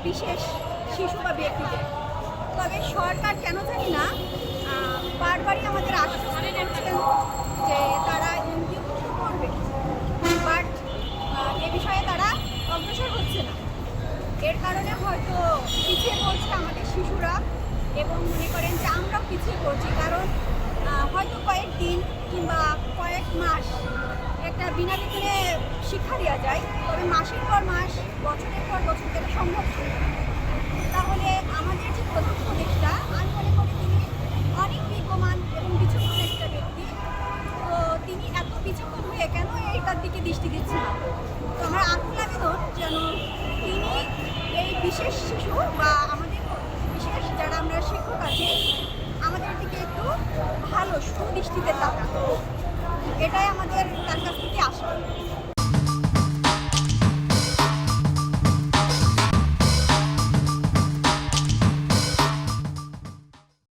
বিশেষ শিশু বা ব্যক্তিদের। তবে সরকার কেন জানি না বারবারই আমাদের আশ্বস্ত করছেন যে তারা এমপিওভুক্ত করবে, বাট এ বিষয়ে তারা অগ্রসর হচ্ছে না। এর কারণে হয়তো পিছিয়ে পড়ছে আমাদের শিশুরা, এবং মনে করেন যে আমরাও পিছিয়ে পড়ছি। কারণ হয়তো কয়েকদিন কিংবা কয়েক মাস একটা বিনা বেতনে শিক্ষা দেওয়া যায়, তবে মাসের পর মাস, বছরের পর বছর এটা সম্ভব নয়। তাহলে আমাদের যে প্রধান উপদেষ্টা, আমি মনে করি তিনি অনেক বিদ্যমান এবং বিচক্ষণ একটা ব্যক্তি। তো তিনি এত বিচক্ষণ হয়ে কেন এইটার দিকে দৃষ্টি দিচ্ছেন না? তো আমার আকুল আবেদন যেন তিনি এই বিশেষ শিশু বা আমাদের বিশেষ যারা আমরা শিক্ষক আছি, আমাদের দিকে একটু ভালো সুদৃষ্টিতে তাকান। এটাই আমাদের তার কাছ থেকে আশা।